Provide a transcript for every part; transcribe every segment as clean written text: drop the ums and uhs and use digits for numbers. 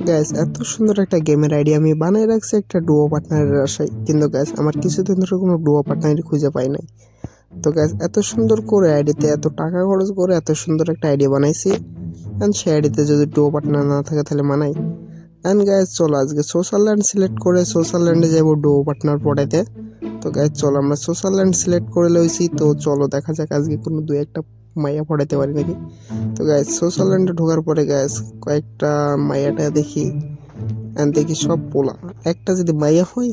Gas এত সুন্দর একটা গেমের আইডিয়া আমি বানাই রাখছি একটা ডুও পার্টনারের আশায়, কিন্তু গ্যাস আমার কিছুদিন ধরে কোনো ডুও পার্টনারই খুঁজে পাই নাই। তো গ্যাস এত সুন্দর করে আইডিতে এত টাকা খরচ করে এত সুন্দর একটা আইডিয়া বানাইছি, অ্যান্ড সেই আইডিতে যদি ডুও পার্টনার না থাকে তাহলে মানাই। অ্যান্ড গ্যাস চলো আজকে সোশ্যাল ল্যান্ড সিলেক্ট করে সোশ্যাল ল্যান্ডে যাবো ডুও পার্টনার পড়াইতে। তো গ্যাস চলো আমরা সোশ্যাল ল্যান্ড সিলেক্ট করে লইছি, তো চলো দেখা যাক আজকে কোনো দু একটা মাইয়া পড়াইতে পারি নাকি। তো গ্যাস সোশ্যাল ল্যান্ডে ঢোকার পরে গ্যাস কয়েকটা মাইয়াটা দেখি, অ্যান্ড দেখি সব পোলা। একটা যদি মাইয়া হয়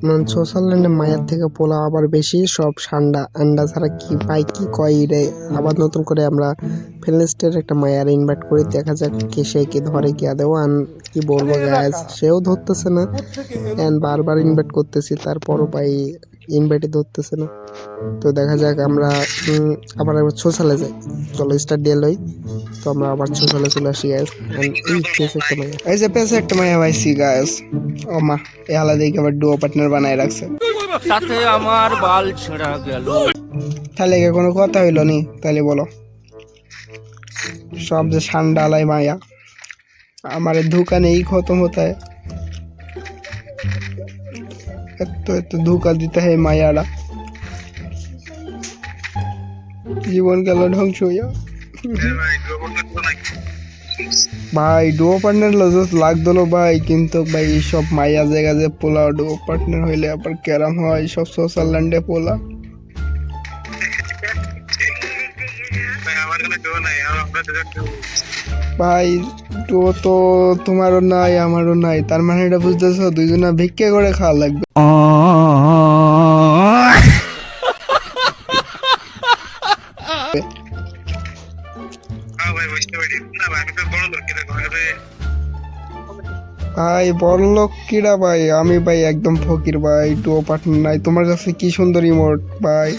মানে সোশ্যাল ল্যান্ডে মায়ের থেকে পোলা আবার বেশি, সব ঠান্ডা আন্ডা ছাড়া কি পাই কি কয় রে। আবার নতুন করে আমরা ফেনলিস্টের একটা মায়ার ইনভাইট করি, দেখা যাক কে সে কি ধরে কি আদেও। আন কি বলবো গ্যাস, সেও ধরতেছে না, অ্যান্ড বারবার ইনভাইট করতেছি তারপরও পাই ইনভাইটই ধরতেছে না। তো দেখা যাক আমরা আবার সোশ্যালে যাই, চলো স্টার্ট দিয়ে লই। তো আমরা আবার সোশ্যালে চলে আসি গ্যাস। এই পেছে একটা মাইয়া, এই যে পেছে একটা মাইয়া পাইছি গ্যাস। ও মা, এ হালা দেখে আবার ডুও পার্টনার বানায় রাখছে। তাতে আমার বাল ছেঁড়া গেল। তাহলে কি কোনো কথা হইলো নি? তাহলে বলো, সব যে ঠান্ডালাই মায়া हमारे धोखा नहीं खत्म होता है। এত ধোকা দিতে है মায়ারা, জীবন গেল ধ্বংস হইয়া। ভাই ডুও পার্টনার লজস লাগ দিল ভাই, কিন্তু ভাই সব মায়া জায়গা যে পোলা ডুও পার্টনার হইলে আবার কেরাম হয়, সব সোশ্যাল ল্যান্ডে পোলা। ভাই তো তো তোমারও নাই আমারও নাই, তার মানে এটা বুঝতেছো দুইজনা ভিক্ষে করে খাওয়া লাগবে। ভাই বড় লোক কিরা ভাই, আমি ভাই একদম ফকির ভাই, ডুও পার্টনার নাই। তোমার কাছে কি সুন্দর ইমোট ভাই,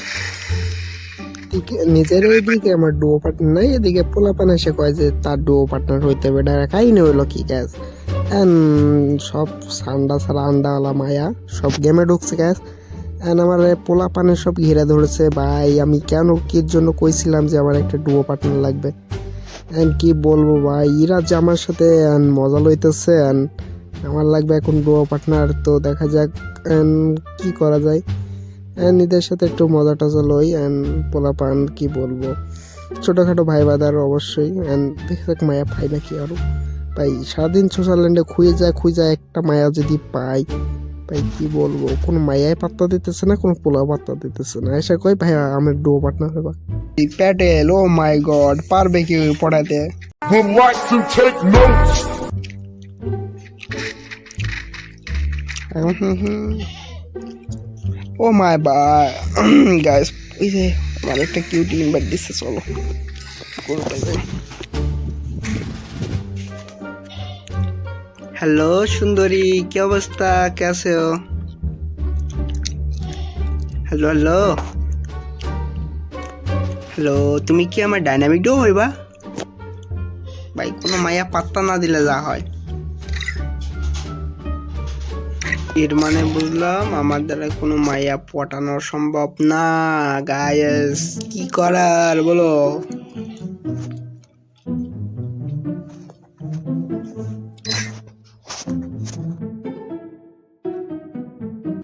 নিজের এদিকে আমার ডুও পার্টনার নাই, এদিকে পোলাপান এসে কয় যে তার ডুও পার্টনার হইতে হবে, এটা কাহিনী হইলো কি গ্যাস। সব সান্ডা ছাড়া আন্ডাওয়ালা মায়া সব গেমে ঢুকছে গ্যাস। আমার পোলা পানে সব ঘিরে ধরেছে ভাই, আমি কেন কির জন্য কইছিলাম যে আমার একটা ডুও পার্টনার লাগবে। কি বলবো ভাই, ইরা যে আমার সাথে মজা লইতেছে, আমার লাগবে এখন ডুও পার্টনার। তো দেখা যাক কি করা যায়, নিজের সাথে একটু মজা টজা লই। পোলা পান কি বলবো, ছোটখাটো ভাই বাদার অবশ্যই। দেখা যাক মায়া পাই নাকি আরো। ভাই সারাদিন সোশ্যাল ল্যান্ডে খুঁজে একটা মায়া যদি পাই, ভাই কি বলবো, কোনো মায়াই পাত্তা দিতেছে না, কোনো পোলা পাত্তা দিতেছে না। এসে কই ভাই আমার ডুও পার্টনার হবা প্যাটেল। ও মাই গড, পারবে কি পড়াতে? Would like to take notes. Oh my guys, ওই যে আমার একটা কিউট ইনভাইট দিচ্ছে, চলো করতে যাই। হ্যালো সুন্দরী, কি অবস্থা, কেসে हो? হ্যালো হ্যালো হ্যালো, তুমি কি আমার ডাইনামিক ডুও হইবা? ভাই কোনো মায়া পাত্তা না দিলে যা হয়, এর মানে বুঝলাম আমার দ্বারা কোনো মায়া পটানো সম্ভব না। গাইস কি করার বলো?